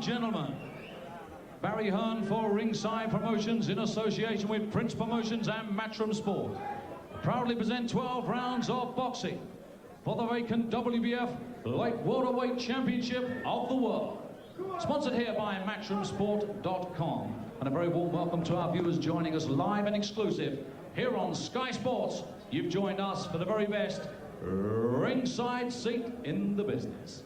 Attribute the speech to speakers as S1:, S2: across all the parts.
S1: and gentlemen, Barry Hearn for Ringside Promotions in association with Prince Promotions and Matchroom Sport proudly present 12 rounds of boxing for the vacant WBF Light Welterweight Championship of the World. Sponsored here by MatchroomSport.com. And a very warm welcome to our viewers joining us live and exclusive here on Sky Sports. You've joined us for the very best ringside seat in the business.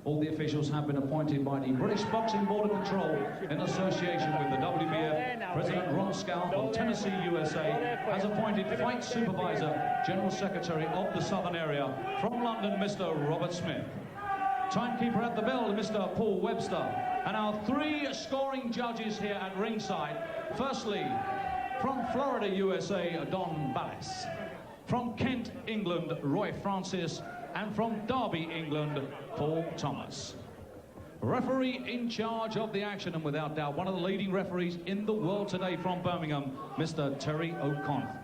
S1: All the officials have been appointed by the British Boxing Board of Control in association with the WBF. President Ron Scout of Tennessee, USA, has appointed Fight Supervisor, General Secretary of the Southern Area from London, Mr. Robert Smith. Timekeeper at the bell, Mr. Paul Webster. And our 3 scoring judges here at ringside. Firstly, from Florida, USA, Don Ballas. From Kent, England, Roy Francis. And from Derby, England, Paul Thomas. Referee in charge of the action, and without doubt, one of the leading referees in the world today from Birmingham, Mr. Terry O'Connor.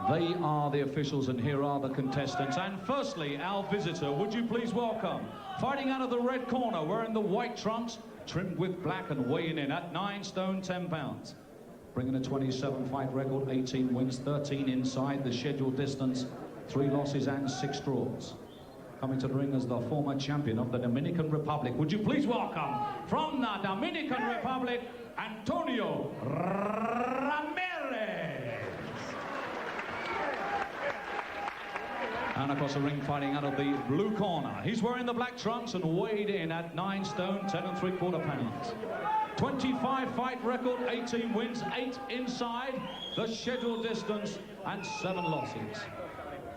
S1: They are the officials, and here are the contestants. And firstly, our visitor, would you please welcome, fighting out of the red corner, wearing the white trunks, trimmed with black and weighing in at 9 stone 10 pounds. Bringing a 27-fight record, 18 wins, 13 inside the scheduled distance, 3 losses and 6 draws. Coming to the ring as the former champion of the Dominican Republic. Would you please welcome, from the Dominican Republic, Antonio Ramirez. And across the ring, fighting out of the blue corner. He's wearing the black trunks and weighed in at 9 stone 10 3/4 pounds. 25-fight record, 18 wins, 8 inside the scheduled distance, and 7 losses.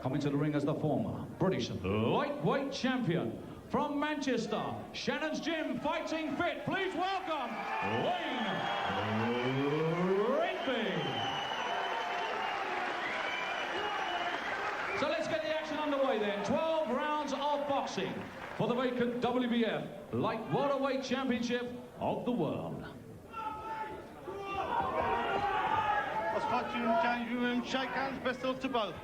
S1: Coming to the ring as the former British lightweight champion from Manchester, Shannon's Gym, fighting fit. Please welcome Wayne Rigby. So let's get the action underway then. 12 rounds of boxing for the vacant WBF Light Welterweight Championship of the world.
S2: Let's fight you in the changing room. Shake hands. Best of luck to both.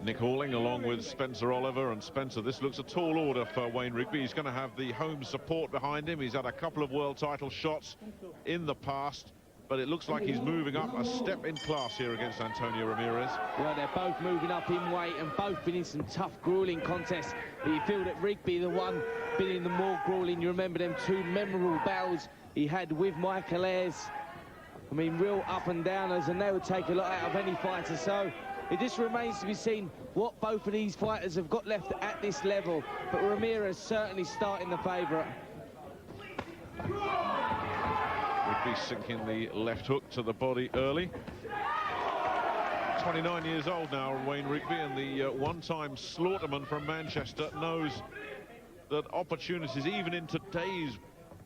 S3: Nick Halling along with Spencer Oliver. And Spencer, this looks a tall order for Wayne Rigby. He's going to have the home support behind him. He's had a couple of world title shots in the past, but it looks like he's moving up a step in class here against Antonio Ramirez.
S4: Well, they're both moving up in weight and both been in some tough, grueling contests. But you feel that Rigby, the one been in the more grueling. You remember them 2 memorable battles he had with Michael Ayres. I mean, real up and downers, and they would take a lot out of any fighter. So it just remains to be seen what both of these fighters have got left at this level. But Ramirez certainly starting the favourite.
S3: Rigby sinking the left hook to the body early. 29 years old now, Wayne Rigby, and the one-time slaughterman from Manchester knows that opportunities, even in today's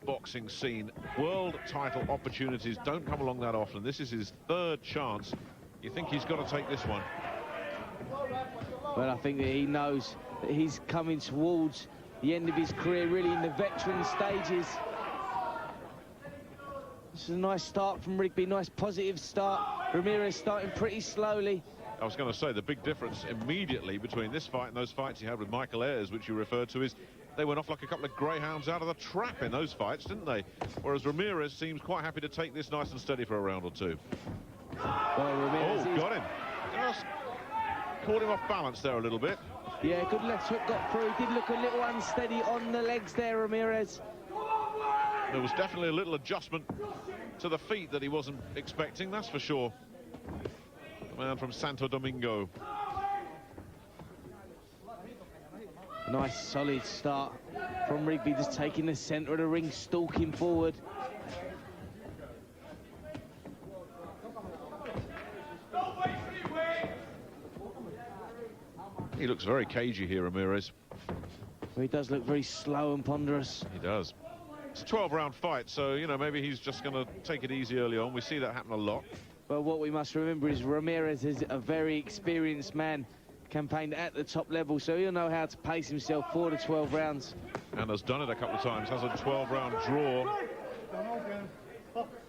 S3: boxing scene, world title opportunities don't come along that often. This is his 3rd chance. You think he's got to take this one?
S4: Well, I think that he knows that he's coming towards the end of his career, really in the veteran stages. This is a nice start from Rigby, nice positive start. Ramirez starting pretty slowly.
S3: I was going to say, the big difference immediately between this fight and those fights he had with Michael Ayres, which you referred to, is they went off like a couple of greyhounds out of the trap in those fights, didn't they? Whereas Ramirez seems quite happy to take this nice and steady for a round or 2.
S4: Well, Ramirez
S3: got him. Just caught him off balance there a little bit.
S4: Yeah, good left hook got through. Did look a little unsteady on the legs there, Ramirez.
S3: There was definitely a little adjustment to the feet that he wasn't expecting, that's for sure. The man from Santo Domingo.
S4: Nice solid start from Rigby, just taking the centre of the ring, stalking forward.
S3: He looks very cagey here, Ramirez.
S4: Well, he does look very slow and ponderous.
S3: He does. It's a 12-round fight, so, you know, maybe he's just going to take it easy early on. We see that happen a lot.
S4: Well, what we must remember is Ramirez is a very experienced man, campaigned at the top level, so he'll know how to pace himself for the 12 rounds.
S3: And has done it a couple of times, has a 12-round draw.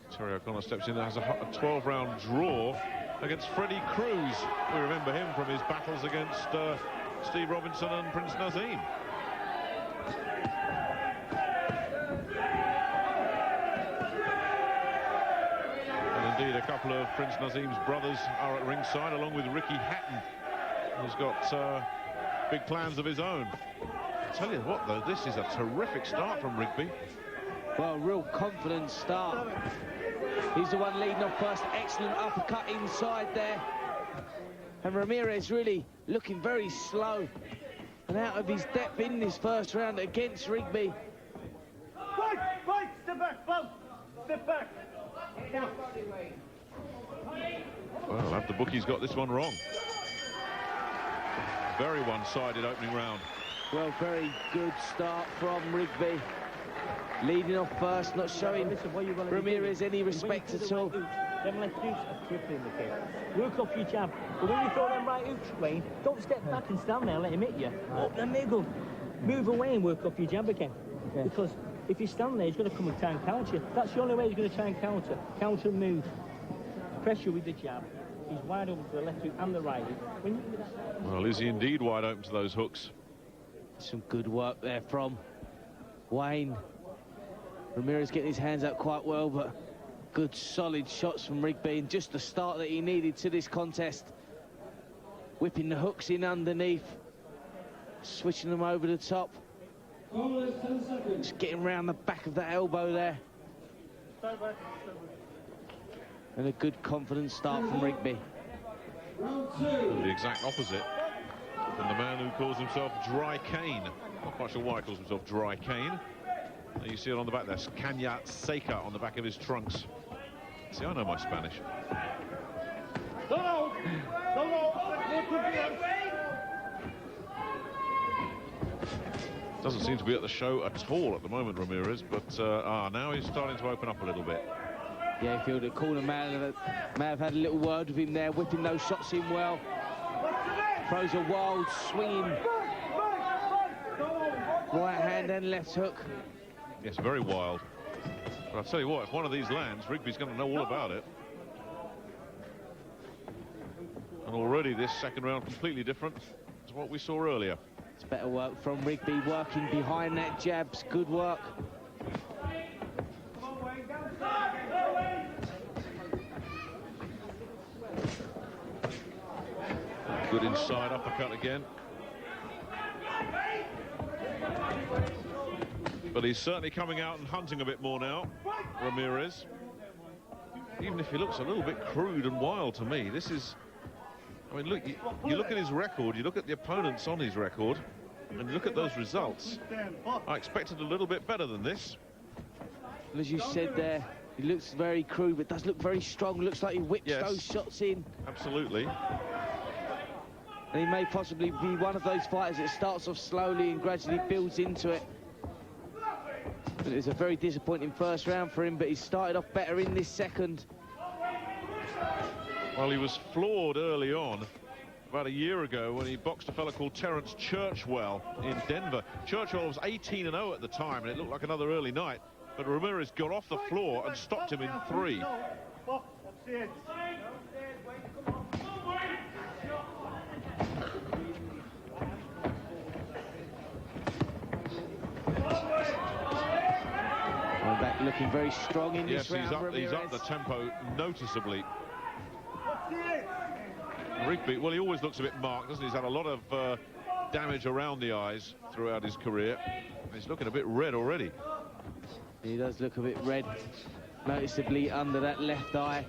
S3: Terry O'Connor steps in there, has a 12-round draw against Freddie Cruz. We remember him from his battles against Steve Robinson and Prince Nazim. And indeed, a couple of Prince Nazim's brothers are at ringside, along with Ricky Hatton, who's got big plans of his own. I tell you what, though, this is a terrific start from Rigby.
S4: Well, real confident start. He's the one leading off first. Excellent uppercut inside there. And Ramirez really looking very slow and out of his depth in this first round against Rigby.
S2: Right, step back, both. Step back.
S3: Well, have the bookies got this one wrong? Very one-sided opening round.
S4: Well, very good start from Rigby. Leading off first, not showing Ramirez any respect at all.
S5: Them left hooks are crippling the kid. Work off your jab. But when you throw them right hooks, Wayne, don't step back and stand there and let him hit you. Up the middle. Move away and work off your jab again. Okay. Because if you stand there, he's going to come and try and counter you. That's the only way he's going to try and counter. Counter and move. Pressure with the jab. He's wide open to the left hook and the right hook. When you do that...
S3: Well, is he indeed wide open to those hooks?
S4: Some good work there from Wayne. Ramirez getting his hands out quite well, but good solid shots from Rigby, and just the start that he needed to this contest. Whipping the hooks in underneath, switching them over the top. Just getting round the back of that elbow there. And a good confident start from Rigby.
S3: The exact opposite from the man who calls himself Dry Cane. Not quite sure why he calls himself Dry Cane. You see it on the back there, Caña Seca on the back of his trunks. See, I know my Spanish. Doesn't seem to be at the show at all at the moment, Ramirez, but now he's starting to open up a little bit.
S4: Yeah, I feel the corner man may have had a little word with him there, whipping those shots in well. Throws a wild swinging right hand and left hook.
S3: Yes, very wild. But I'll tell you what, if one of these lands, Rigby's going to know all about it. And already this second round completely different to what we saw earlier.
S4: It's better work from Rigby, working behind that jabs. Good work.
S3: Good inside uppercut again. But he's certainly coming out and hunting a bit more now, Ramirez. Even if he looks a little bit crude and wild to me, this is... I mean, look, you look at his record, you look at the opponents on his record, and you look at those results. I expected a little bit better than this.
S4: As you said there, he looks very crude, but does look very strong. Looks like he whips those shots in.
S3: Absolutely.
S4: And he may possibly be one of those fighters that starts off slowly and gradually builds into it. But it was a very disappointing first round for him, but he started off better in this second.
S3: Well, he was floored early on, about a year ago, when he boxed a fella called Terence Churchwell in Denver. Churchwell was 18-0 at the time, and it looked like another early night. But Ramirez got off the floor and stopped him in 3.
S4: Back looking very strong in this round.
S3: He's up the tempo noticeably. Rigby, well, he always looks a bit marked, doesn't he? He's had a lot of damage around the eyes throughout his career. He's looking a bit red already.
S4: He does look a bit red, noticeably under that left eye.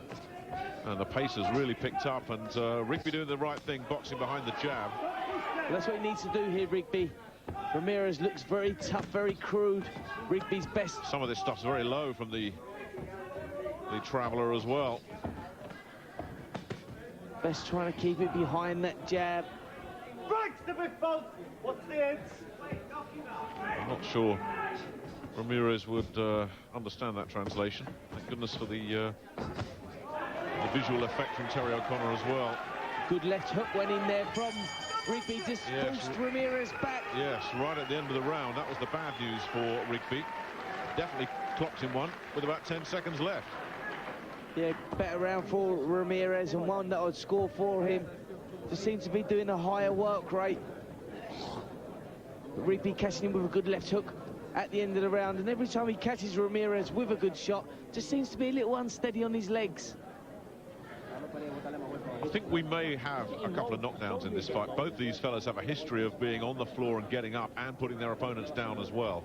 S3: And the pace has really picked up, and Rigby doing the right thing, boxing behind the jab.
S4: Well, that's what he needs to do here, Rigby. Ramirez looks very tough, very crude. Rigby's best.
S3: Some of this stuff's very low from the traveller as well.
S4: Best trying to keep it behind that jab.
S2: Right, step it, both. What's the heads?
S3: I'm not sure Ramirez would understand that translation. Thank goodness for the visual effect from Terry O'Connor as well.
S4: Good left hook went in there from Rigby, just pushed Ramirez back.
S3: Yes, right at the end of the round. That was the bad news for Rigby. Definitely clocked him one with about 10 seconds left.
S4: Yeah, better round for Ramirez, and one that I'd score for him. Just seems to be doing a higher work rate. But Rigby catching him with a good left hook at the end of the round, and every time he catches Ramirez with a good shot, just seems to be a little unsteady on his legs.
S3: I think we may have a couple of knockdowns in this fight. Both these fellas have a history of being on the floor and getting up and putting their opponents down as well.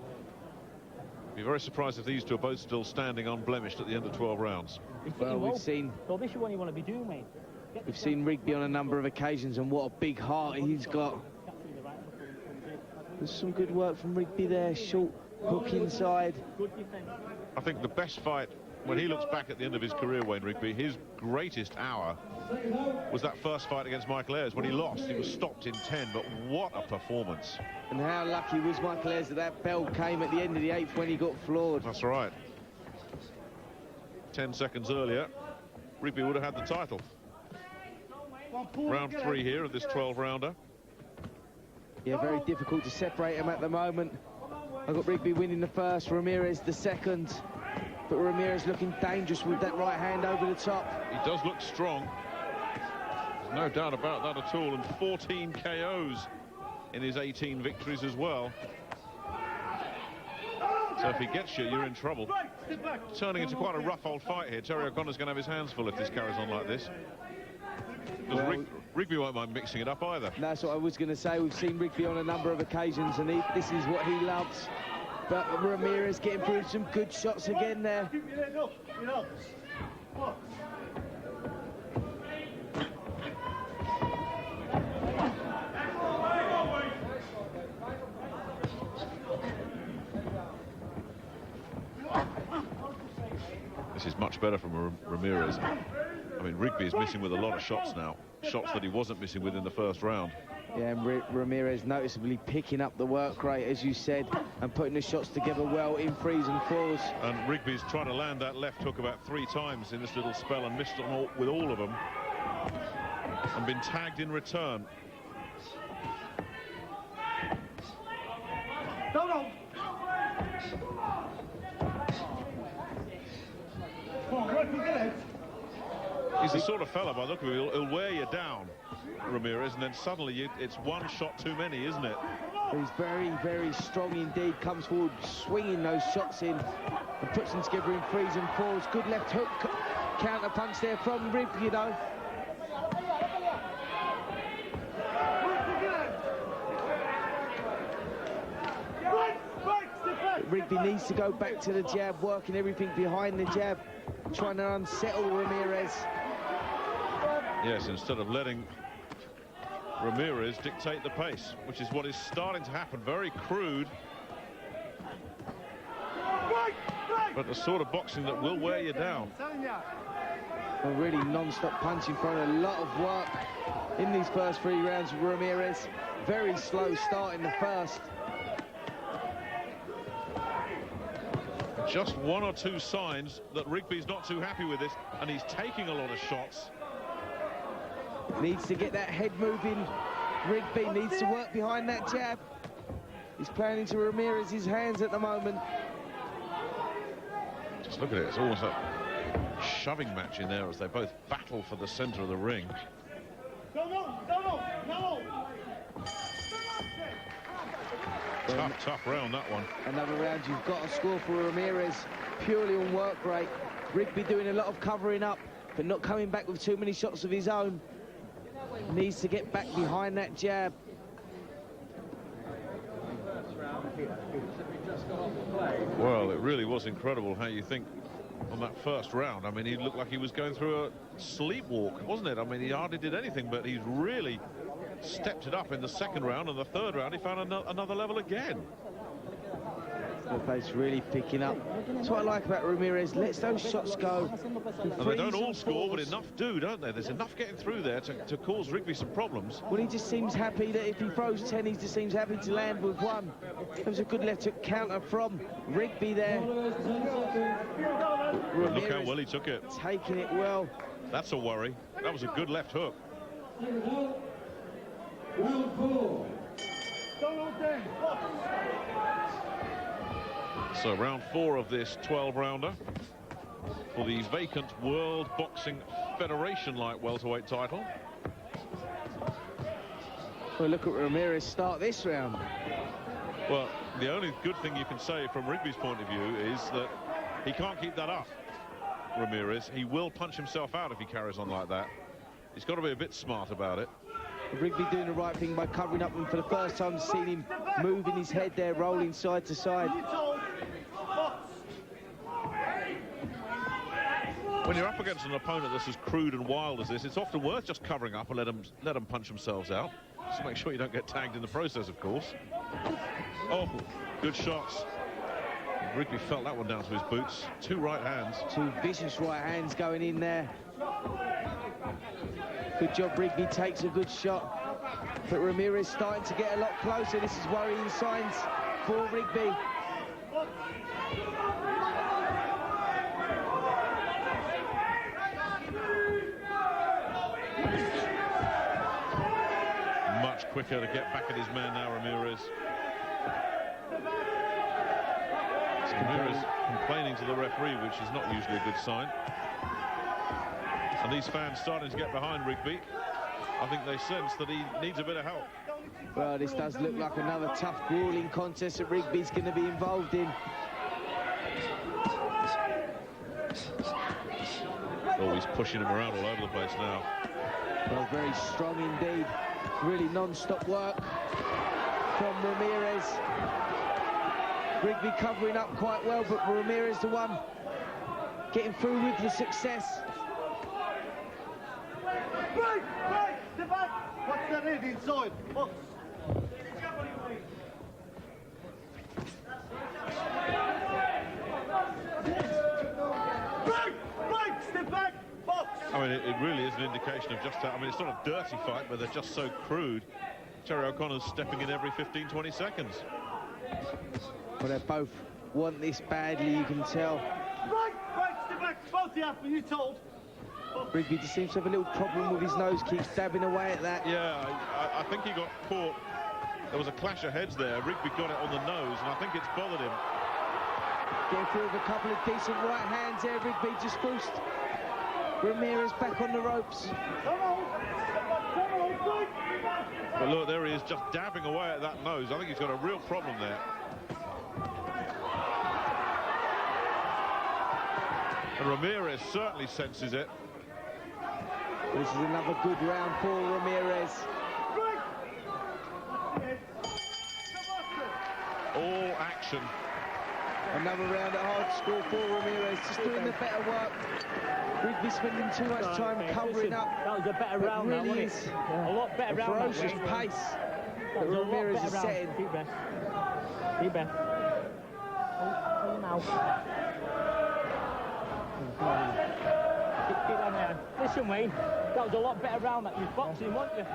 S3: Be very surprised if these two are both still standing unblemished at the end of 12 rounds.
S4: Well, we've seen...
S5: So this is what you want to be doing, mate.
S4: We've seen Rigby on a number of occasions, and what a big heart he's got. There's some good work from Rigby there. Short hook inside.
S3: I think the best fight, when he looks back at the end of his career, Wayne Rigby, his greatest hour was that first fight against Michael Ayers. When he lost, he was stopped in 10, but what a performance.
S4: And how lucky was Michael Ayers that bell came at the end of the 8th when he got floored.
S3: That's right. 10 seconds earlier, Rigby would have had the title. Round 3 here of this 12-rounder.
S4: Yeah, very difficult to separate them at the moment. I've got Rigby winning the first, Ramirez the second. But Ramirez looking dangerous with that right hand over the top.
S3: He does look strong. There's no doubt about that at all. And 14 KOs in his 18 victories as well. So if he gets you, you're in trouble. Turning into quite a rough old fight here. Terry O'Connor's going to have his hands full if this carries on like this. Because Rigby won't mind mixing it up either. That's what I was going to say. We've seen Rigby on a number of occasions, and this is what he loves. But Ramirez getting through some good shots again there. This is much better from Ramirez. I mean, Rigby is missing with a lot of shots now. Shots that he wasn't missing with in the first round. Yeah, and Ramirez noticeably picking up the work rate, as you said, and putting the shots together well in 3s and 4s. And Rigby's trying to land that left hook about 3 times in this little spell and missed them with all of them. And been tagged in return.
S2: No. Come on, Rigby, get out.
S3: He's the sort of fella, by the look of it, he'll wear you down, Ramirez, and then suddenly it's one shot too many, isn't it? He's very, very strong indeed. Comes forward, swinging those shots in, and puts them together in 3s and 4s. Good left hook, counter punch there from Rigby, you know. Rigby needs to go back to the jab, working everything behind the jab, trying to unsettle Ramirez. Yes, instead of letting Ramirez dictate the pace, which is what is starting to happen. Very crude, but the sort of boxing that will wear you down. A really non-stop punching for a lot of work in these first 3 rounds. Ramirez, very slow start in the first. Just 1 or 2 signs that Rigby's not too happy with this, and he's taking a lot of shots. Needs to get that head moving. Rigby needs to work behind that jab. He's playing into Ramirez's hands at the moment. Just look at it, it's almost a shoving match in there as they both battle for the center of the ring.
S2: No.
S3: Tough round, that one. Another round you've got to score for Ramirez, purely on work rate. Rigby doing a lot of covering up, but not coming back with too many shots of his own. Needs to get back behind that jab. Well, it really was incredible how you think on that first round. I mean, he looked like he was going through a sleepwalk, wasn't it? I mean, he hardly did anything, but he's really stepped it up in the second round, and the third round he found another level again. The pace really picking up. That's what I like about Ramirez. Lets those shots go. And they don't all score, but enough do, don't they? There's enough getting through there to cause Rigby some problems. Well, he just seems happy that if he throws 10, he just seems happy to land with 1. There was a good left hook counter from Rigby there. Ramirez, look how well he took it. Taking it well. That's a worry. That was a good left hook. So round 4 of this 12-rounder for the vacant World Boxing Federation light welterweight title. Well, look at Ramirez start this round. Well, the only good thing you can say from Rigby's point of view is that he can't keep that up, Ramirez. He will punch himself out if he carries on like that. He's got to be a bit smart about it.
S4: Rigby doing the right thing by covering up, and for the first time seen him moving his head there, rolling side to side.
S3: When you're up against an opponent that's as crude and wild as this, it's often worth just covering up and let them punch themselves out. Just make sure you don't get tagged in the process, of course. Oh, good shots. Rigby felt that one down to his boots. Two right hands.
S4: Two vicious right hands going in there. Good job, Rigby takes a good shot. But Ramirez starting to get a lot closer. This is worrying signs for Rigby.
S3: Much quicker to get back at his man now, Ramirez. Ramirez complaining to the referee, which is not usually a good sign. And these fans starting to get behind Rigby. I think they sense that he needs a bit of help.
S4: Well, this does look like another tough, grueling contest that Rigby's going to be involved in.
S3: Oh, he's pushing him around all over the place now.
S4: Well, very strong indeed. Really non-stop work from Ramirez. Rigby covering up quite well, but Ramirez the one getting through with the success.
S2: Break! Step back! What's that in inside? Box. Break! Step back! Box!
S3: I mean, it really is an indication of just how... I mean, it's not a dirty fight, but they're just so crude. Terry O'Connor's stepping in every 15-20 seconds.
S4: Well, they both want this badly, you can tell.
S2: Break! Step back! Both of you have been told.
S4: Rigby just seems to have a little problem with his nose, keeps dabbing away at that.
S3: Yeah, I think he got caught. There was a clash of heads there. Rigby got it on the nose, and I think it's bothered him.
S4: Getting through with a couple of decent right hands there. Rigby just forced Ramirez back on the ropes.
S3: But look, there he is, just dabbing away at that nose. I think he's got a real problem there. And Ramirez certainly senses it.
S4: This is another good round for Ramirez.
S3: All action.
S4: Another round at hard score for Ramirez, just doing the better work. Rigby spending too much time covering up.
S5: That was a better round,
S4: really
S5: wasn't
S4: is
S5: it? A lot better round.
S4: Ferocious pace that Ramirez is setting.
S5: Deep breath. Deep breath. Hold him out. Keep on there. Listen, Wayne, that was a lot better round that you was boxing, wasn't you?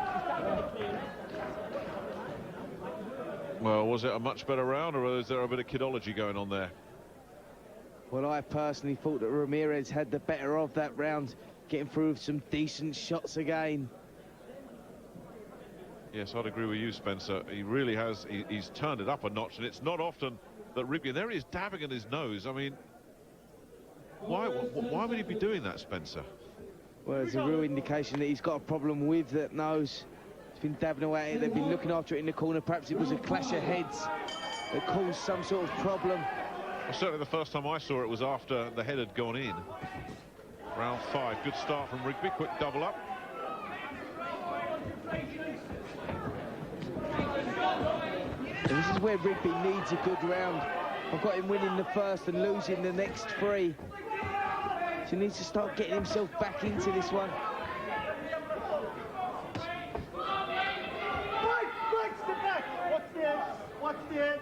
S3: Well, was it a much better round, or is there a bit of kidology going on there?
S4: Well, I personally thought that Ramirez had the better of that round, getting through with some decent shots again.
S3: Yes, I'd agree with you, Spencer. He really has. He's turned it up a notch, and it's not often that Rigby... There he is dabbing at his nose. I mean, why would he be doing that, Spencer?
S4: Well, it's a real indication that he's got a problem with that nose. He's been dabbing away at it. They've been looking after it in the corner. Perhaps it was a clash of heads that caused some sort of problem.
S3: Well, certainly the first time I saw it was after the head had gone in. Round 5. Good start from Rigby. Quick double up.
S4: And this is where Rigby needs a good round. I've got him winning the first and losing the next 3. So he needs to start getting himself back into this one.
S2: Break, step back! Watch the end.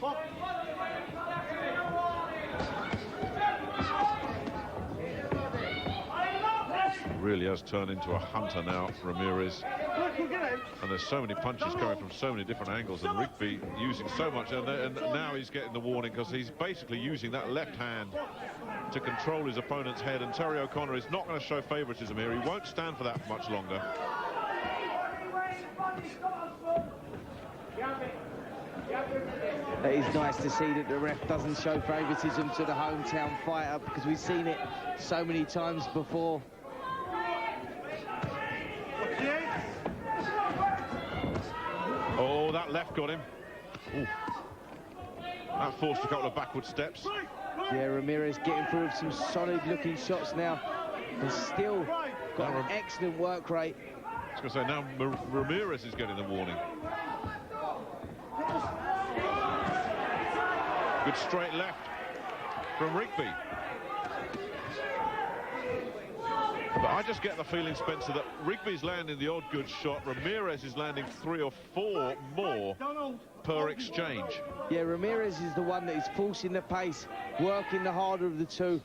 S2: Box.
S3: Really has turned into a hunter now, Ramirez. And there's so many punches coming from so many different angles, and Rigby using so much, and now he's getting the warning because he's basically using that left hand to control his opponent's head, and Terry O'Connor is not going to show favouritism here. He won't stand for that for much longer.
S4: It is nice to see that the ref doesn't show favouritism to the hometown fighter, because we've seen it so many times before.
S3: Oh, that left got him. Ooh. That forced a couple of backward steps.
S4: Yeah, Ramirez getting through with some solid-looking shots now. And still got an excellent work rate.
S3: I was going to say, now Ramirez is getting the warning. Good straight left from Rigby. But I just get the feeling, Spencer, that Rigby's landing the odd good shot. Ramirez is landing 3 or 4 more per exchange.
S4: Yeah, Ramirez is the one that is forcing the pace, working the harder of the two.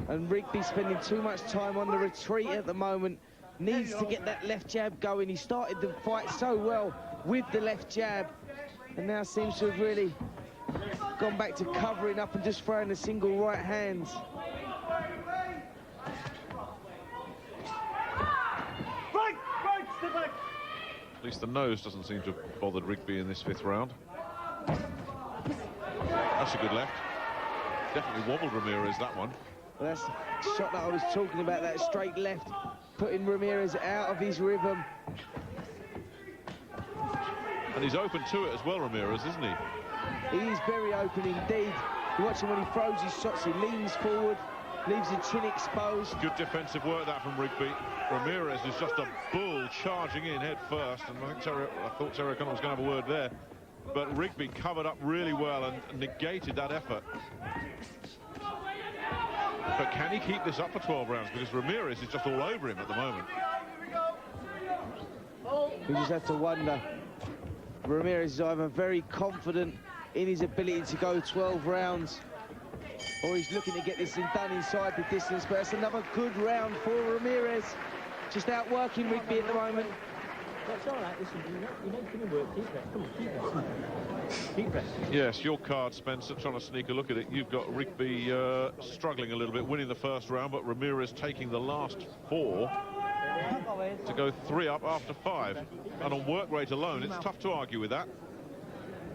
S4: And Rigby spending too much time on the retreat at the moment. Needs to get that left jab going. He started the fight so well with the left jab. And now seems to have really gone back to covering up and just throwing a single right hand.
S3: At least the nose doesn't seem to have bothered Rigby in this 5th round. That's a good left. Definitely wobbled Ramirez, that one.
S4: Well, that's the shot that I was talking about, that straight left, putting Ramirez out of his rhythm.
S3: And he's open to it as well, Ramirez, isn't he?
S4: He is very open indeed. You watch him when he throws his shots, he leans forward, leaves the chin exposed.
S3: Good defensive work, that from Rigby. Ramirez is just a bull charging in head first, and I thought Terry O'Connor was going to have a word there. But Rigby covered up really well and negated that effort. But can he keep this up for 12 rounds? Because Ramirez is just all over him at the moment.
S4: We just have to wonder. Ramirez is either very confident in his ability to go 12 rounds, or he's looking to get this thing done inside the distance. But it's another good round for Ramirez. Just outworking Rigby at the moment.
S5: That's all right. Listen, you're not going to work. Keep rest. Come on, keep rest. Keep rest.
S3: Yes, your card, Spencer, trying to sneak a look at it. You've got Rigby struggling a little bit, winning the 1st round, but Ramirez taking the last 4 to go 3 up after 5. And on work rate alone, it's tough to argue with that.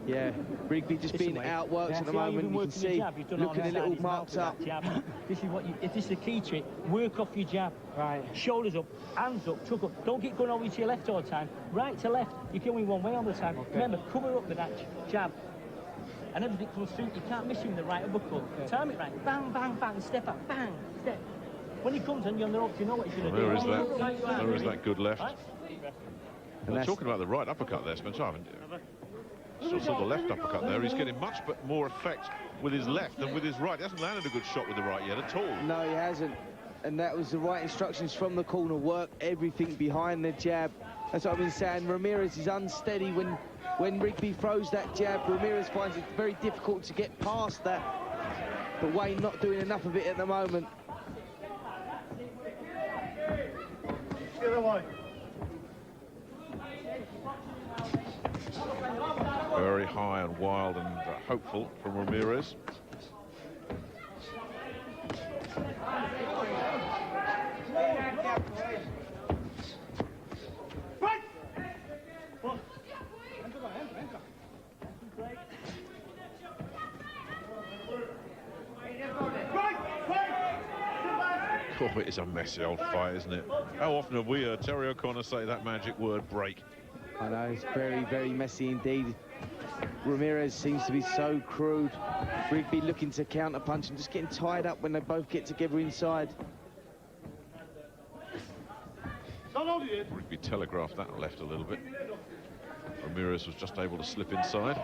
S4: Yeah, Rigby just being outworked at the moment. You can see, looking a little marked up.
S5: This is what if this is the key trick, work off your jab. Right. Shoulders up, hands up, tuck up. Don't get going over to your left all the time. Right to left, you're going one way all the time. Okay. Remember, cover up with that jab. And everything comes through. You can't miss him with the right uppercut. Okay. Time it right. Bang, bang, bang, step up, bang, step. When he comes and you're on the ropes, you know what he's going to do.
S3: There is that good left.
S5: Right?
S3: And they're talking about the right uppercut there, Spencer. I haven't. Saw the left uppercut there. He's getting much more effect with his left than with his right. He hasn't landed a good shot with the right yet at all.
S4: No, he hasn't. And that was the right instructions from the corner. Work everything behind the jab. That's what I've been saying. Ramirez is unsteady when Rigby throws that jab. Ramirez finds it very difficult to get past that. But Wayne not doing enough of it at the moment.
S2: The other way.
S3: Very high and wild and hopeful from Ramirez. Oh, it is a messy old fight, isn't it? How often have we heard Terry O'Connor say that magic word, break?
S4: I know, it's very, very messy indeed. Ramirez seems to be so crude. Rigby looking to counter-punch and just getting tied up when they both get together inside.
S3: Rigby telegraphed that left a little bit. Ramirez was just able to slip inside.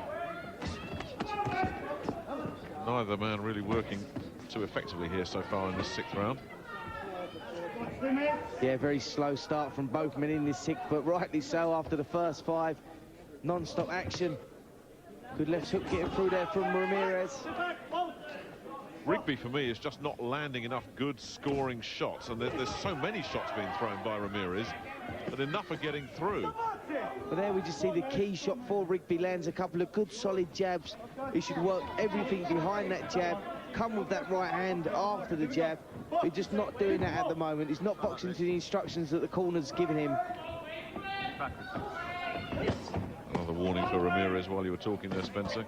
S3: Neither man really working too effectively here so far in this 6th round.
S4: Yeah, very slow start from both men in this 6th, but rightly so after the first 5. Non-stop action. Good left hook getting through there from Ramirez.
S3: Rigby, for me, is just not landing enough good scoring shots, and there's so many shots being thrown by Ramirez that enough are getting through.
S4: But there we just see the key shot for Rigby. Lands a couple of good solid jabs. He should work everything behind that jab, come with that right hand after the jab. He's just not doing that at the moment. He's not boxing to the instructions that the corner's given him.
S3: Another warning for Ramirez while you were talking there, Spencer.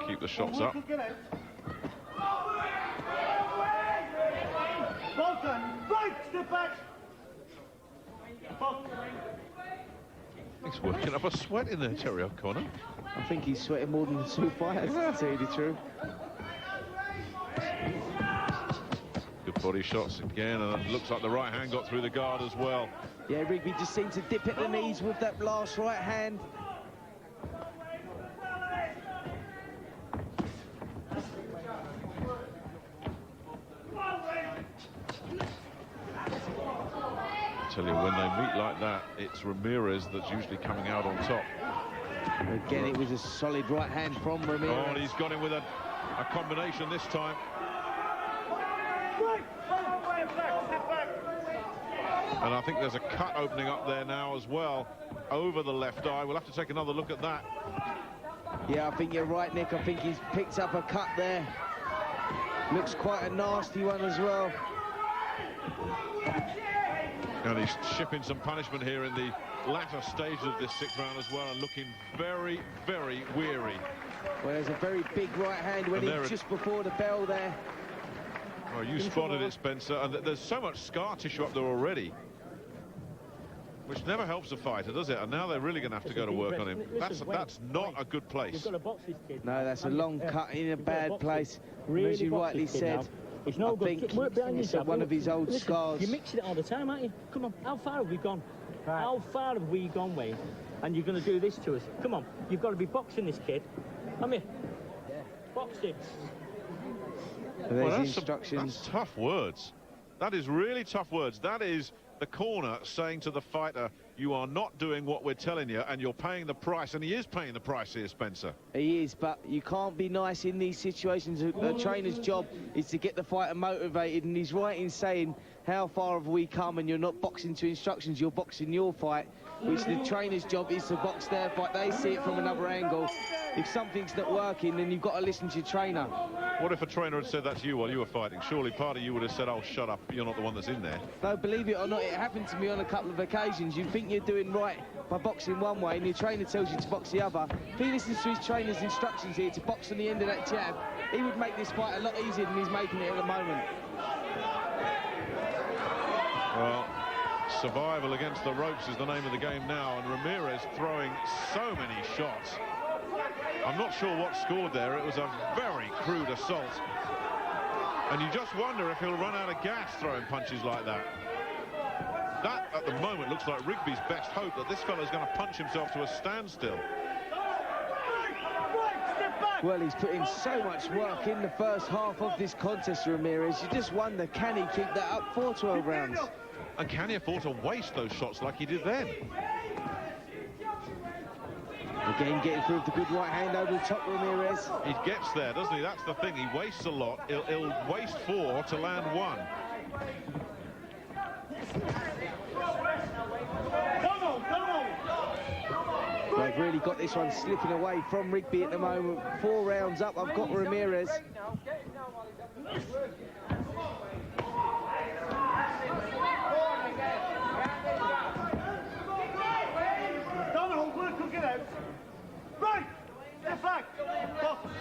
S3: Keep the shots up. He's working up a sweat in there, Terry O'Connor.
S4: I think he's sweating more than the two fighters, to tell you the truth.
S3: Good body shots again, and it looks like the right hand got through the guard as well.
S4: Yeah, Rigby just seemed to dip at the knees with that last right hand.
S3: I tell you, when they meet like that, it's Ramirez that's usually coming out on top.
S4: Again, it was a solid right hand from Ramirez.
S3: Oh, and he's got him with a combination this time. And I think there's a cut opening up there now as well, over the left eye. We'll have to take another look at that.
S4: Yeah, I think you're right, Nick. I think he's picked up a cut there. Looks quite a nasty one as well.
S3: And he's shipping some punishment here in the latter stages of this 6th round as well, and looking very, very weary.
S4: Well, there's a very big right hand when he's just before the bell there.
S3: Oh, you spotted it, Spencer, and there's so much scar tissue up there already, which never helps a fighter, does it? And now they're really going to have to go to work on him. That's not a good place.
S5: You've got to box this kid.
S4: No, that's a long cut in a bad place. As you rightly said,
S5: it's no good.
S4: It's one of his old scars.
S5: You're mixing it all the time, aren't you? Come on, how far have we gone? Right. How far have we gone, Wayne? And you're going to do this to us? Come on, you've got to be boxing this kid. Come here. Yeah. Box him.
S3: Well, that's tough words. That is really tough words. That is the corner saying to the fighter, you are not doing what we're telling you, and you're paying the price. And he is paying the price here, Spencer.
S4: He is, but you can't be nice in these situations. A trainer's job is to get the fighter motivated, and he's right in saying, how far have we come? And you're not boxing to instructions, you're boxing your fight, which the trainer's job is to box their fight. They see it from another angle. If something's not working, then you've got to listen to your trainer.
S3: What if a trainer had said that to you while you were fighting? Surely part of you would have said, oh, shut up, you're not the one that's in there.
S4: No, believe it or not, it happened to me on a couple of occasions. You think you're doing right by boxing one way, and your trainer tells you to box the other. If he listens to his trainer's instructions here to box on the end of that jab, he would make this fight a lot easier than he's making it at the moment.
S3: Well, survival against the ropes is the name of the game now, and Ramirez throwing so many shots. I'm not sure what scored there. It was a very crude assault. And you just wonder if he'll run out of gas throwing punches like that. That, at the moment, looks like Rigby's best hope, that this fellow's going to punch himself to a standstill.
S4: Well, he's put in so much work in the first half of this contest, Ramirez. You just wonder, can he keep that up for 12 rounds?
S3: And can he afford to waste those shots like he did then?
S4: Again, getting through with the good right hand over the top, Ramirez.
S3: He gets there, doesn't he? That's the thing. He wastes a lot. He'll waste 4 to land 1.
S4: They've really got this one slipping away from Rigby at the moment. 4 rounds up. I've got Ramirez.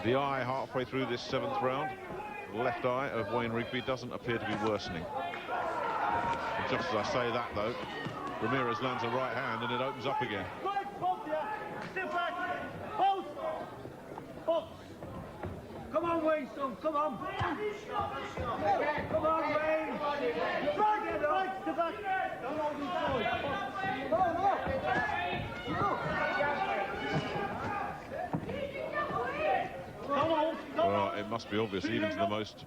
S3: The eye halfway through this 7th round, the left eye of Wayne Rigby doesn't appear to be worsening. And just as I say that, though, Ramirez lands a right hand and it opens up again.
S5: Come on, Wayne, son, come on. Come on, Wayne. Right to back. Don't hold his
S3: Well, it must be obvious, even to the most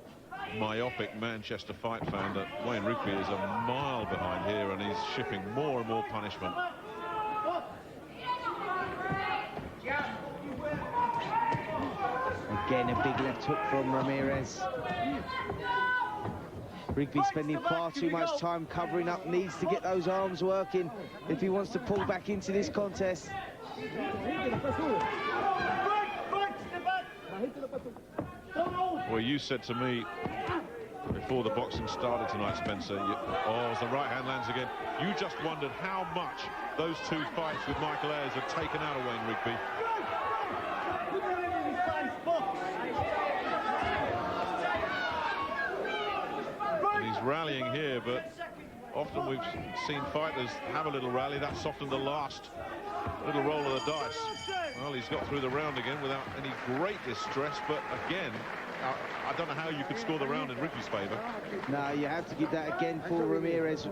S3: myopic Manchester fight fan, that Wayne Rigby is a mile behind here, and he's shipping more and more punishment.
S4: Again, a big left hook from Ramirez. Rigby spending far too much time covering up, needs to get those arms working if he wants to pull back into this contest.
S3: Well, you said to me before the boxing started tonight, Spencer, oh, as the right hand lands again, you just wondered how much those 2 fights with Michael Ayers had taken out of Wayne Rigby. And he's rallying here, but often we've seen fighters have a little rally. That softened the last Little roll of the dice. Well, he's got through the round again without any great distress, but again, I don't know how you could score the round in Rigby's favour.
S4: No, you have to give that again for Ramirez.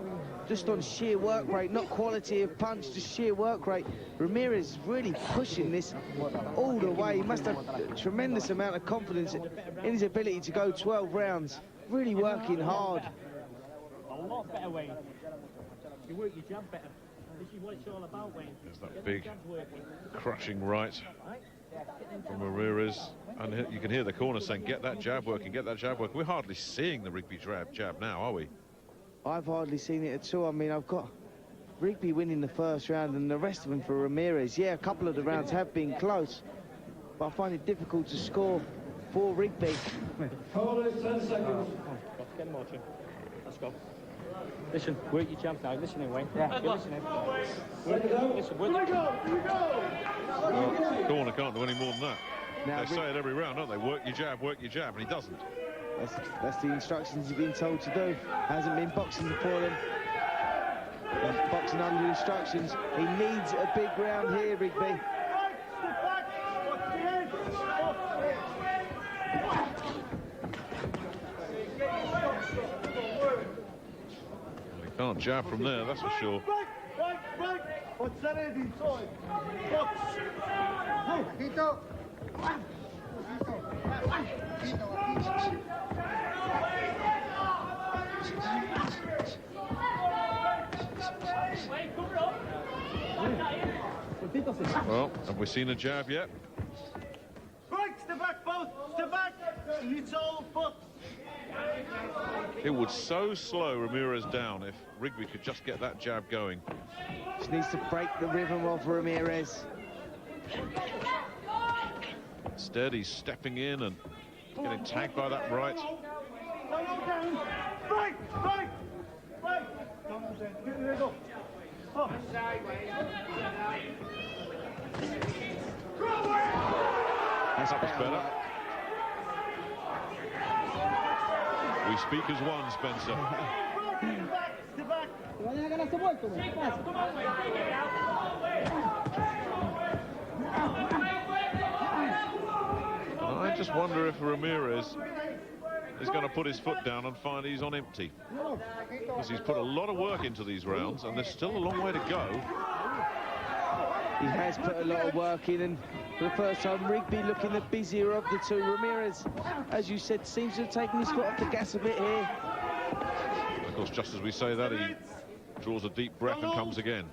S4: Just on sheer work rate, not quality of punch, just sheer work rate. Ramirez is really pushing this all the way. He must have a tremendous amount of confidence in his ability to go 12 rounds. Really working hard.
S5: A lot better, Wayne. You work your jab better. This is what it's all about, Wayne.
S3: There's that big crushing right from Ramirez. And you can hear the corner saying, get that jab working, get that jab working. We're hardly seeing the Rigby jab now, are we?
S4: I've hardly seen it at all. I mean, I've got Rigby winning the first round and the rest of them for Ramirez. Yeah, a couple of the rounds have been close, but I find it difficult to score for Rigby.
S5: 10 seconds. Get him, Archie. Let's go. Listen, work your jab now. Listen, Wayne. Yeah, you're listening. Listen, work the jab.
S3: Well, corner can't do any more than that.
S4: Now,
S3: they say it every round, don't they? Work your jab, and he doesn't.
S4: That's the instructions he's been told to do. Hasn't been boxing before them. He's boxing under instructions. He needs a big round here, Rigby.
S3: He can't jab from there, that's for sure.
S2: What's that inside? Box.
S3: Well, have we seen a jab yet?
S2: Right, step back, both. Step back. It's all box.
S3: It would so slow Ramirez down if Rigby could just get that jab going.
S4: Just needs to break the rhythm of Ramirez.
S3: Instead, he's stepping in and getting tagged by that right. That was better. We speak as one, Spencer. I just wonder if Ramirez is going to put his foot down and find he's on empty. Because he's put a lot of work into these rounds, and there's still a long way to go.
S4: He has put a lot of work in, and for the first time, Rigby looking the busier of the two. Ramirez, as you said, seems to have taken his foot off the gas a bit here.
S3: Of course, just as we say that, he draws a deep breath and comes again.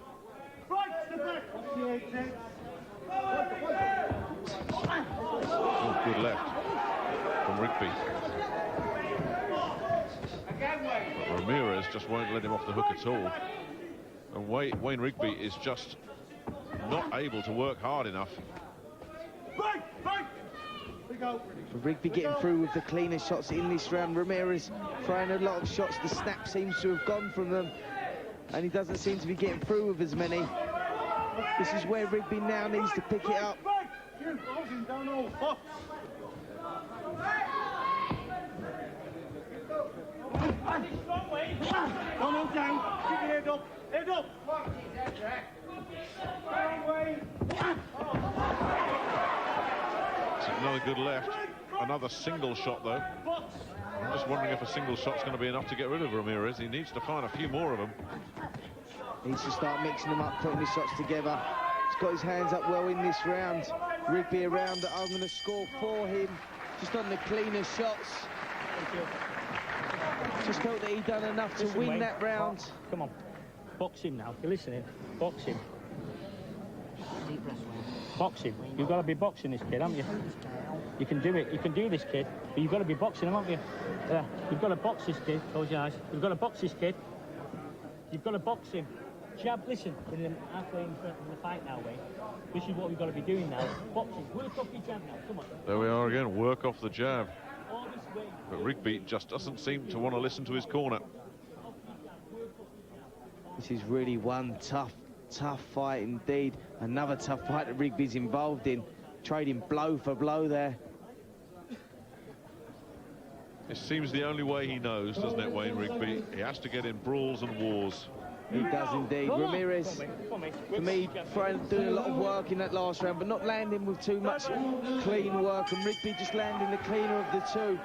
S3: Oh, good left from Rigby. But Ramirez just won't let him off the hook at all. And Wayne Rigby is just not able to work hard enough.
S4: Rigby getting through with the cleaner shots in this round. Ramirez trying a lot of shots. The snap seems to have gone from them, and he doesn't seem to be getting through with as many. This is where Rigby now needs to pick it up.
S3: Another good left. Another single shot, though. I'm just wondering if a single shot's going to be enough to get rid of Ramirez. He needs to find a few more of them.
S4: Needs to start mixing them up, putting the shots together. He's got his hands up well in this round. Rigby around that I'm going to score for him. Just on the cleaner shots. Just felt that he'd done enough to win that round.
S5: Come on. Box him now. You're listening. Box him. Box him. You've got to be boxing this kid, haven't you? You can do it. You can do this, kid. But you've got to be boxing him, haven't you? Yeah. You've got to box this kid. Close your eyes. You've got to box this kid. You've got to box him. Jab, listen. We're halfway in front of the fight now, Wayne. This is what we've got to be doing now. Boxing. Work off your jab now. Come on.
S3: There we are again. Work off the jab. But Rigby just doesn't seem to want to listen to his corner.
S4: This is really one tough fight indeed. Another tough fight that Rigby's involved in. Trading blow for blow there.
S3: It seems the only way he knows, doesn't it, Wayne Rigby? He has to get in brawls and wars.
S4: He does indeed. Ramirez, for me, doing a lot of work in that last round, but not landing with too much clean work, and Rigby just landing the cleaner of the two.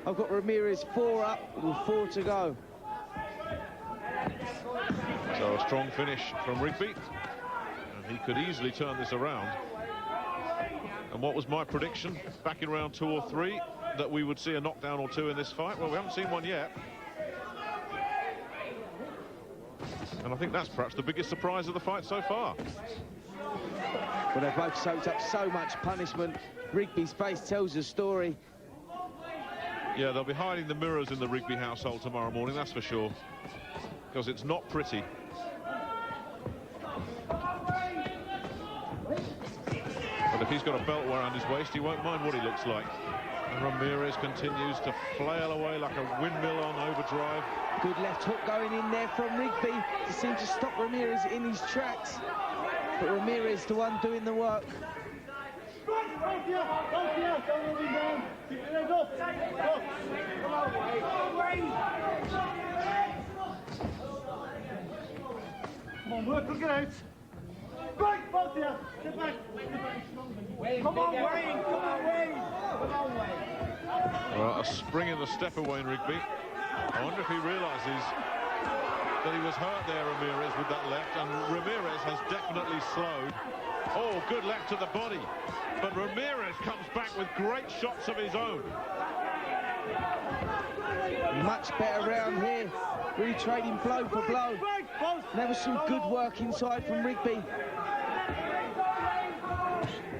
S4: I've got Ramirez 4 up with 4 to go.
S3: So a strong finish from Rigby, and he could easily turn this around. And what was my prediction back in round 2 or 3? That we would see a knockdown or 2 in this fight? Well, we haven't seen one yet. And I think that's perhaps the biggest surprise of the fight so far.
S4: Well, they've both soaked up so much punishment. Rigby's face tells the story.
S3: Yeah, they'll be hiding the mirrors in the Rigby household tomorrow morning, that's for sure. Because it's not pretty. But if he's got a belt around his waist, he won't mind what he looks like. And Ramirez continues to flail away like a windmill on overdrive.
S4: Good left hook going in there from Rigby to seem to stop Ramirez in his tracks. But Ramirez, the one doing the work.
S2: Come on, work, look it out. Right, both of you. Get back. Come on, Wayne. Come on, Wayne. Come on, Wayne.
S3: Well, a spring in the step of Wayne Rigby. I wonder if he realises that he was hurt there, Ramirez, with that left, and Ramirez has definitely slowed. Oh, good left to the body. But Ramirez comes back with great shots of his own.
S4: Much better round here. Really trading blow for blow. There was some good work inside from Rigby.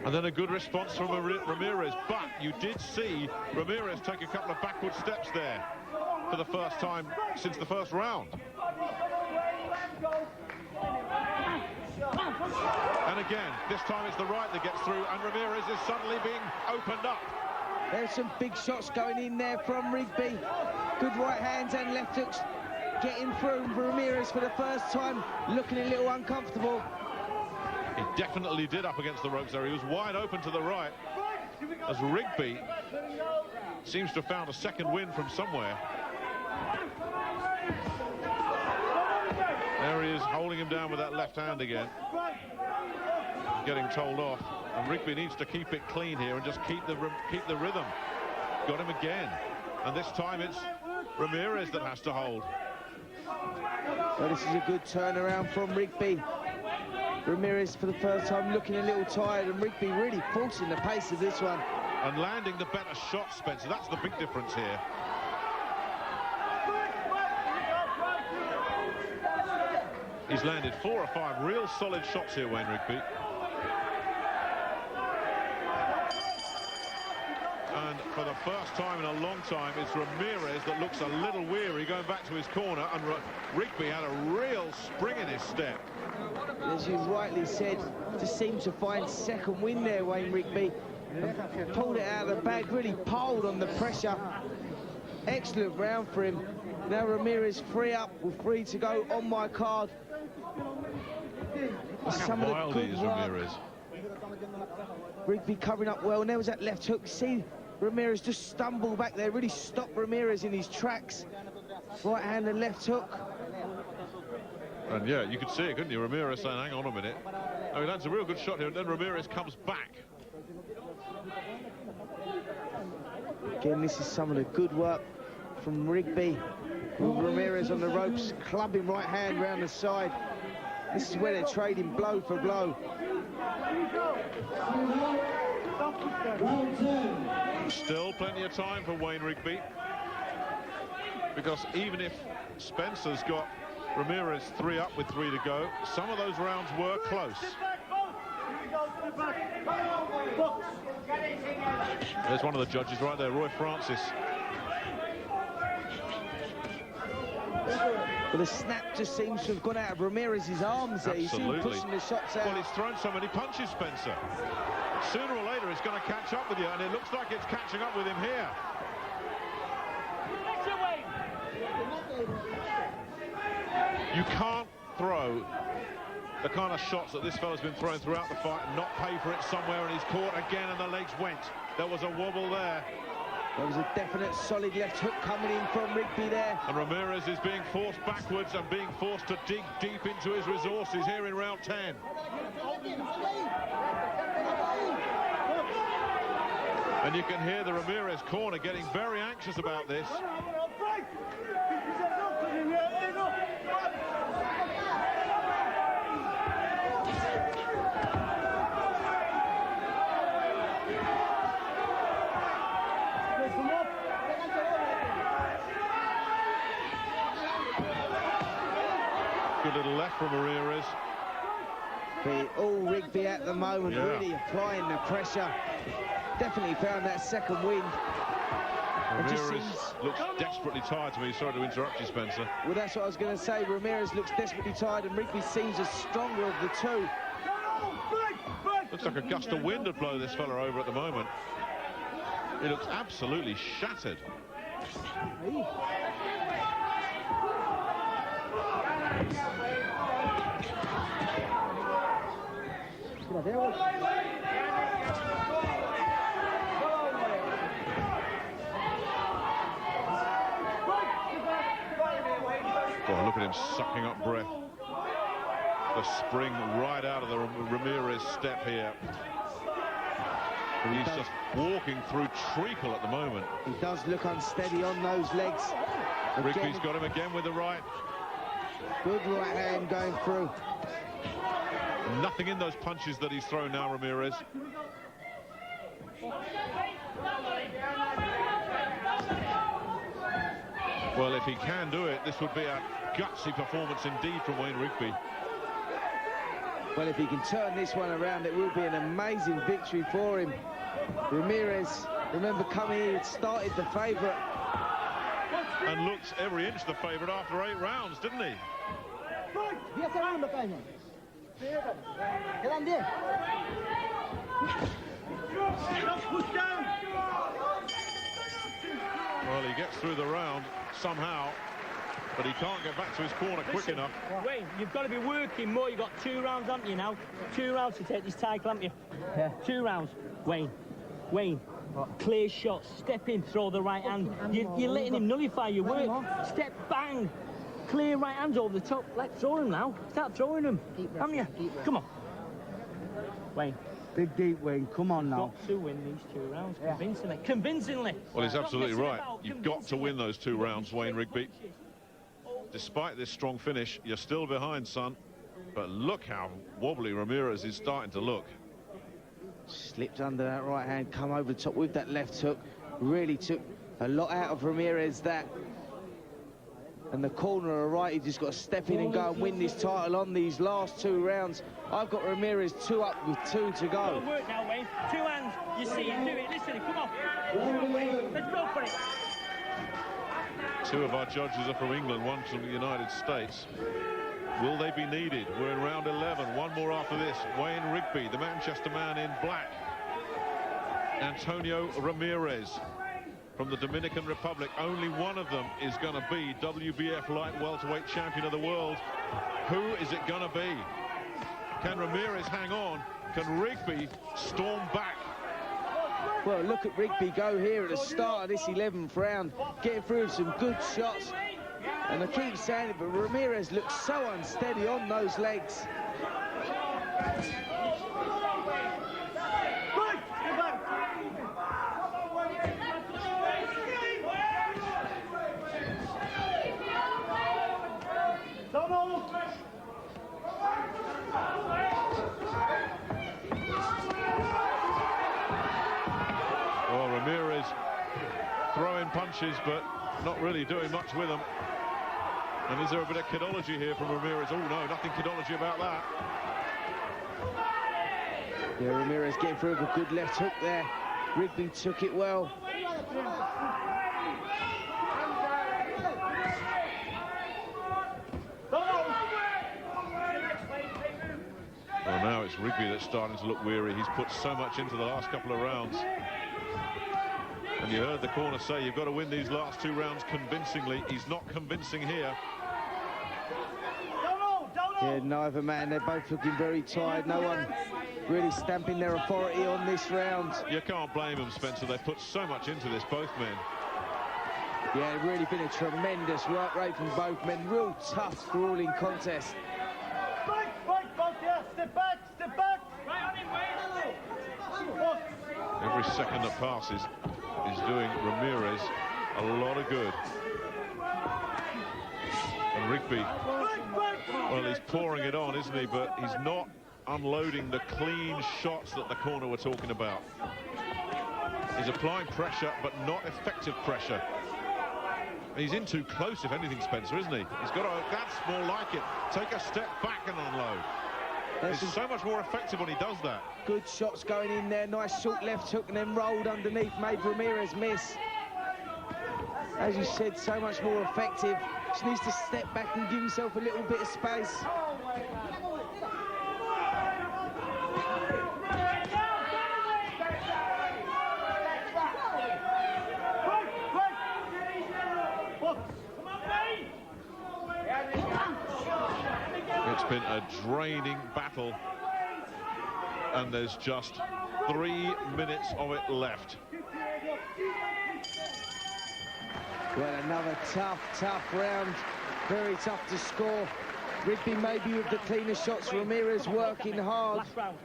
S3: And then a good response from Ramirez. But you did see Ramirez take a couple of backward steps there for the first time since the first round. And again, this time it's the right that gets through, and Ramirez is suddenly being opened up.
S4: There's some big shots going in there from Rigby. Good right hands and left hooks getting through for Ramirez for the first time, looking a little uncomfortable.
S3: He definitely did up against the ropes there. He was wide open to the right, as Rigby seems to have found a second win from somewhere. There he is, holding him down with that left hand again. Getting told off. And Rigby needs to keep it clean here and just keep the rhythm. Got him again. And this time it's Ramirez that has to hold.
S4: Well, this is a good turnaround from Rigby. Ramirez for the first time looking a little tired, and Rigby really forcing the pace of this one.
S3: And landing the better shot, Spencer. That's the big difference here. He's landed 4 or 5 real solid shots here, Wayne Rigby. And for the first time in a long time, it's Ramirez that looks a little weary going back to his corner, and Rigby had a real spring in his step.
S4: As you rightly said, just seemed to find second win there, Wayne Rigby. Pulled it out of the bag, really piled on the pressure. Excellent round for him. Now Ramirez 3 up with 3 to go on my card.
S3: How wild he is, Ramirez.
S4: Rigby covering up well, and there was that left hook. See Ramirez just stumble back there, really stopped Ramirez in his tracks. Right hand and left hook.
S3: And yeah, you could see it, couldn't you? Ramirez saying, hang on a minute. I mean, that's a real good shot here, and then Ramirez comes back.
S4: Again, this is some of the good work from Rigby. Ramirez on the ropes, clubbing right hand round the side. This is where they're trading blow for blow.
S3: Still plenty of time for Wayne Rigby, because even if Spencer's got Ramirez 3 up with 3 to go, some of those rounds were close. There's one of the judges right there, Roy Francis.
S4: But the snap just seems to have gone out of Ramirez's arms there.
S3: Absolutely.
S4: He's pushing the shots out.
S3: Well, he's thrown so many punches, Spencer. Sooner or later, it's going to catch up with you, and it looks like it's catching up with him here. You can't throw the kind of shots that this fella's been throwing throughout the fight and not pay for it somewhere, and he's caught again, and the legs went. There was a wobble there.
S4: There was a definite solid left hook coming in from Rigby there.
S3: And Ramirez is being forced backwards and being forced to dig deep into his resources here in round 10. And you can hear the Ramirez corner getting very anxious about this. Good little left from Ramirez.
S4: All Rigby at the moment, really applying the pressure. Definitely found that second wind.
S3: Ramirez looks desperately tired to me. Sorry to interrupt you, Spencer.
S4: Well, that's what I was going to say. Ramirez looks desperately tired, and Rigby seems the stronger of the two.
S3: Looks like a gust of wind would blow this fella over at the moment. He looks absolutely shattered. Oh, look at him sucking up breath. The spring right out of the Ramirez step here. He's just walking through treacle at the moment.
S4: He does look unsteady on those legs.
S3: Rigby's got him again with the right.
S4: Good right hand going through.
S3: Nothing in those punches that he's thrown now, Ramirez. Well, if he can do it, this would be a gutsy performance indeed from Wayne Rigby.
S4: Well, if he can turn this one around, it will be an amazing victory for him. Ramirez, remember, coming in, it started the favourite.
S3: And looked every inch the favourite after 8 rounds, didn't he? Well, he gets through the round somehow, but he can't get back to his corner quick enough.
S5: Wayne, you've got to be working more. You've got 2 rounds, haven't you, now? 2 rounds to take this title, haven't you? Yeah. 2 rounds. Wayne, clear shots, step in, throw the right hand. You're letting him nullify your work. Step, bang. Clear right hands over the top. Let's throw him now. Start throwing them. Haven't you? Come on. Wayne.
S2: Big deep, Wayne. Come on now.
S5: Got to win these 2 rounds convincingly. Convincingly.
S3: Well, he's absolutely right. You've got to win those 2 rounds, Wayne Rigby. Despite this strong finish, you're still behind, son. But look how wobbly Ramirez is starting to look.
S4: Slipped under that right hand, come over the top with that left hook. Really took a lot out of Ramirez, that. And the corner of right, he just got to step in and go and win this title on these last 2 rounds. I've got Ramirez 2 up with 2 to go.
S5: Good work now, Wayne. 2 hands. You see him do it. Listen, come on. Let's go for it.
S3: 2 of our judges are from England, 1 from the United States. Will they be needed? We're in round 11. 1 more after this. Wayne Rigby, the Manchester man in black. Antonio Ramirez from the Dominican Republic. Only one of them is going to be WBF light welterweight champion of the world. Who is it going to be? Can Ramirez hang on? Can Rigby storm back?
S4: Well, look at Rigby go here at the start of this 11th round, getting through some good shots. And I keep saying it, but Ramirez looks so unsteady on those legs.
S3: Well, Ramirez throwing punches, but not really doing much with them. And is there a bit of kidology here from Ramirez? Oh, no, nothing kidology about that.
S4: Yeah, Ramirez getting through with a good left hook there. Rigby took it well.
S3: Well, now it's Rigby that's starting to look weary. He's put so much into the last couple of rounds. And you heard the corner say you've got to win these last 2 rounds convincingly. He's not convincing here.
S4: Yeah, neither man, they're both looking very tired. No one really stamping their authority on this round.
S3: You can't blame them, Spencer. They put so much into this, both men.
S4: Yeah, it's really been a tremendous work rate from both men. Real tough, grueling contest.
S2: Right, both, yeah. Step back, step back. Right on him, Wayne.
S3: Every second that passes is doing Ramirez a lot of good. And Rigby, well, he's pouring it on, isn't he? But he's not unloading the clean shots that the corner were talking about. He's applying pressure, but not effective pressure. He's in too close, if anything, Spencer, isn't he? He's got to, that's more like it. Take a step back and unload. It's so much more effective when he does that.
S4: Good shots going in there. Nice short left hook and then rolled underneath. Made Ramirez miss. As you said, so much more effective. Just needs to step back and give himself a little bit of space.
S3: It's been a draining battle, and there's just 3 minutes of it left.
S4: Well, another tough round. Very tough to score. Rigby maybe with the cleaner shots. Ramirez working hard.
S5: Last round.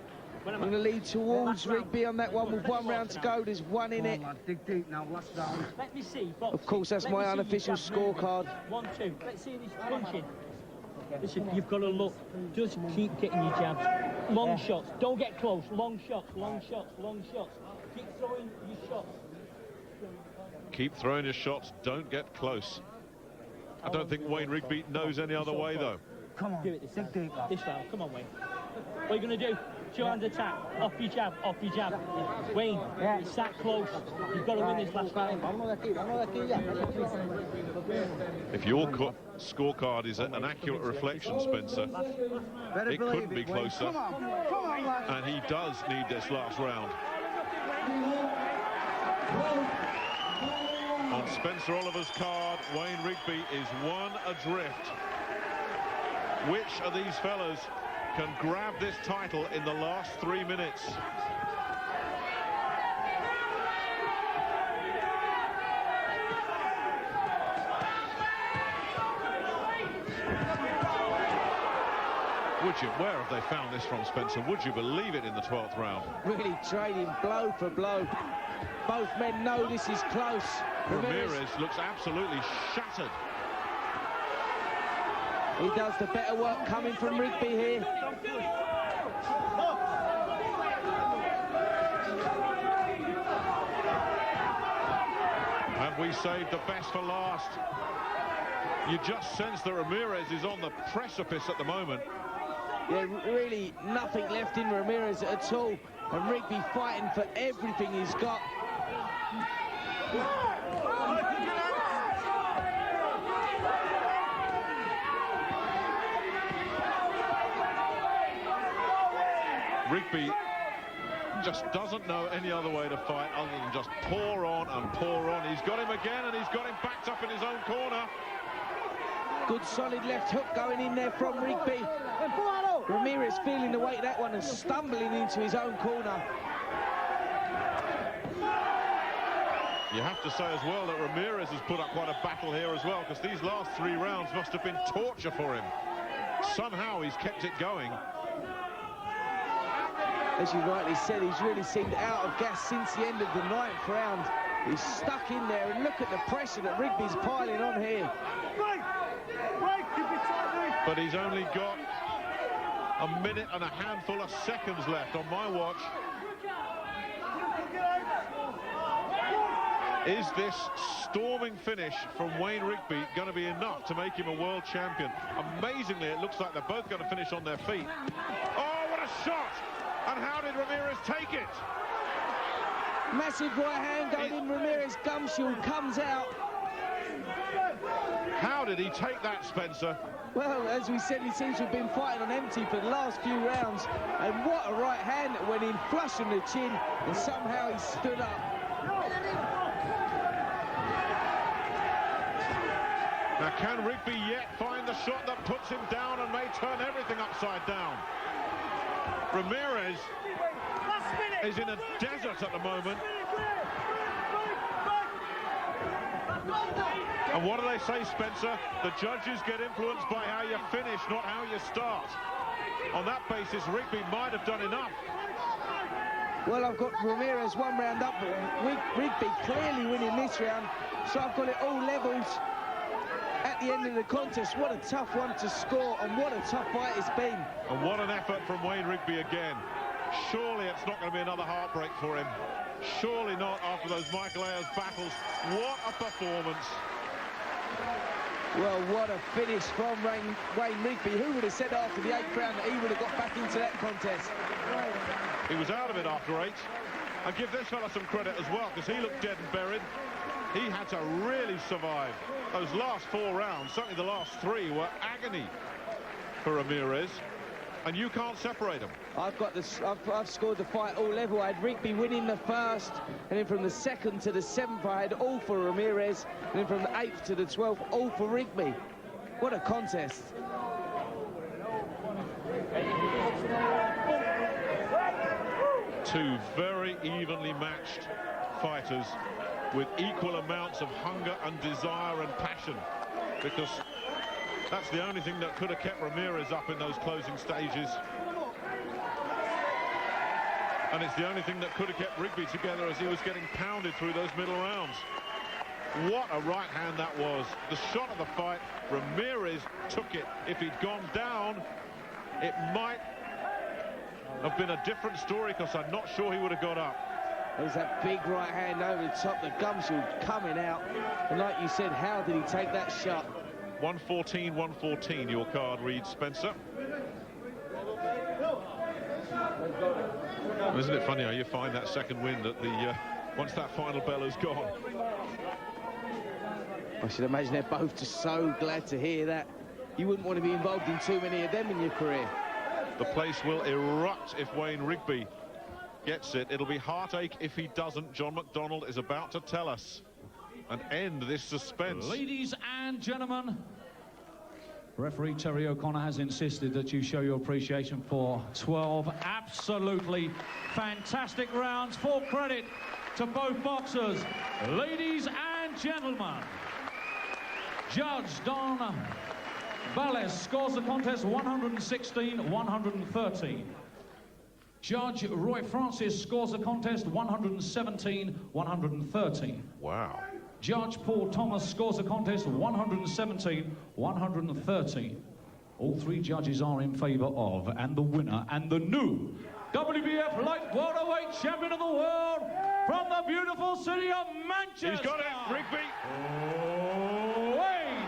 S4: I'm going to lead towards Rigby on that one with 1 round to go. There's 1 in it.
S2: Dig deep now, last round.
S5: Let me see. Box.
S4: Of course, that's my unofficial scorecard.
S5: 1, 2. Let's see this punching. Listen, you've got to look. Just keep getting your jabs. Long shots. Don't get close. Long shots, long shots, long shots. Keep throwing your shots.
S3: Keep throwing your shots. Don't get close. I don't think Wayne Rigby knows any other way, though.
S2: Come on,
S5: do it this round. Come on, Wayne. What are you going to do? 2-hand attack. Off your jab, off your jab. Wayne, it's that close. You've got to win this last round.
S3: If your scorecard is an accurate reflection, Spencer, it couldn't be closer. And he does need this last round. On Spencer Oliver's card, Wayne Rigby is 1 adrift. Which of these fellas can grab this title in the last 3 minutes? Would you? Where have they found this from, Spencer? Would you believe it in the 12th round?
S4: Really trading blow for blow. Both men know this is close.
S3: Ramirez looks absolutely shattered.
S4: He does the better work coming from Rigby here.
S3: Have we saved the best for last? You just sense that Ramirez is on the precipice at the moment.
S4: Yeah, really nothing left in Ramirez at all. And Rigby fighting for everything he's got.
S3: Rigby just doesn't know any other way to fight other than just pour on and pour on. He's got him again, and he's got him backed up in his own corner.
S4: Good solid left hook going in there from Rigby. Ramirez feeling the weight of that one and stumbling into his own corner.
S3: You have to say as well that Ramirez has put up quite a battle here as well, because these last 3 rounds must have been torture for him. Somehow he's kept it going.
S4: As you rightly said, he's really seemed out of gas since the end of the 9th round. He's stuck in there, and look at the pressure that Rigby's piling on here.
S3: But he's only got a minute and a handful of seconds left on my watch. Is this storming finish from Wayne Rigby going to be enough to make him a world champion? Amazingly, it looks like they're both going to finish on their feet. Oh, what a shot! And how did Ramirez take it?
S4: Massive right hand going in. Ramirez gumshoe comes out.
S3: How did he take that, Spencer?
S4: Well, as we said, he seems to have been fighting on empty for the last few rounds. And what a right hand that went in flush on the chin, and somehow he stood up.
S3: Now, can Rigby yet find the shot that puts him down and may turn everything upside down? Ramirez is in a desert at the moment. And what do they say, Spencer? The judges get influenced by how you finish, not how you start. On that basis, Rigby might have done enough.
S4: Well, I've got Ramirez 1 round up, but Rigby clearly winning this round. So I've got it all levels at the end of the contest. What a tough one to score, and what a tough fight it's been.
S3: And what an effort from Wayne Rigby again. Surely it's not going to be another heartbreak for him. Surely not after those Michael Ayers battles. What a performance.
S4: Well, what a finish from Wayne Rigby. Who would have said after the 8th round that he would have got back into that contest?
S3: He was out of it after 8. I give this fella some credit as well, because he looked dead and buried. He had to really survive. Those last 4 rounds, certainly the last 3, were agony for Ramirez. And you can't separate them.
S4: I've scored the fight all level. I had Rigby winning the 1st, and then from the 2nd to the 7th, I had all for Ramirez, and then from the 8th to the 12th, all for Rigby. What a contest.
S3: Two very evenly matched fighters with equal amounts of hunger and desire and passion, because that's the only thing that could have kept Ramirez up in those closing stages. And it's the only thing that could have kept Rigby together as he was getting pounded through those middle rounds. What a right hand that was. The shot of the fight, Ramirez took it. If he'd gone down, it might have been a different story, because I'm not sure he would have got up.
S4: There's that big right hand over the top, the gum shield coming out. And like you said, how did he take that shot?
S3: 114, your card reads, Spencer. Isn't it funny how you find that second wind at the once that final bell has gone?
S4: I should imagine they're both just so glad to hear that. You wouldn't want to be involved in too many of them in your career.
S3: The place will erupt if Wayne Rigby gets it. It'll be heartache if he doesn't. John McDonald is about to tell us and end this suspense.
S1: Ladies and gentlemen, referee Terry O'Connor has insisted that you show your appreciation for 12 absolutely fantastic rounds. Full credit to both boxers. Ladies and gentlemen, Judge Don Ballas scores the contest 116-113. Judge Roy Francis scores the contest 117-113.
S3: Wow.
S1: Judge Paul Thomas scores the contest 117-113. All 3 judges are in favour of, and the winner and the new WBF light welterweight champion of the world from the beautiful city of Manchester.
S3: He's got it, Rigby.
S1: Wayne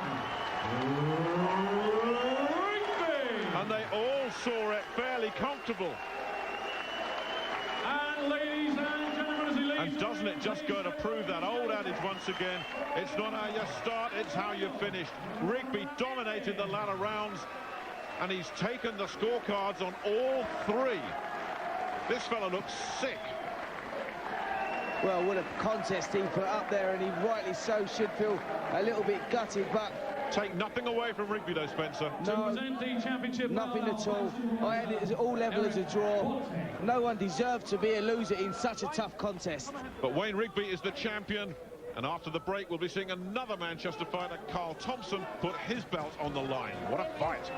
S1: Rigby.
S3: And they all saw it fairly comfortable.
S1: And ladies and gentlemen, as he leads.
S3: And doesn't it just go to prove that old adage once again? It's not how you start, it's how you finish. Rigby dominated the latter rounds, and he's taken the scorecards on all 3. This fella looks sick.
S4: Well, what a contest he put up there, and he rightly so should feel a little bit gutted, but
S3: Take nothing away from Rigby though, Spencer.
S4: no, nothing at all. I had it as all level as a draw. No one deserved to be a loser in such a tough contest.
S3: But Wayne Rigby is the champion, and after the break we'll be seeing another Manchester fighter, Carl Thompson, put his belt on the line. What a fight.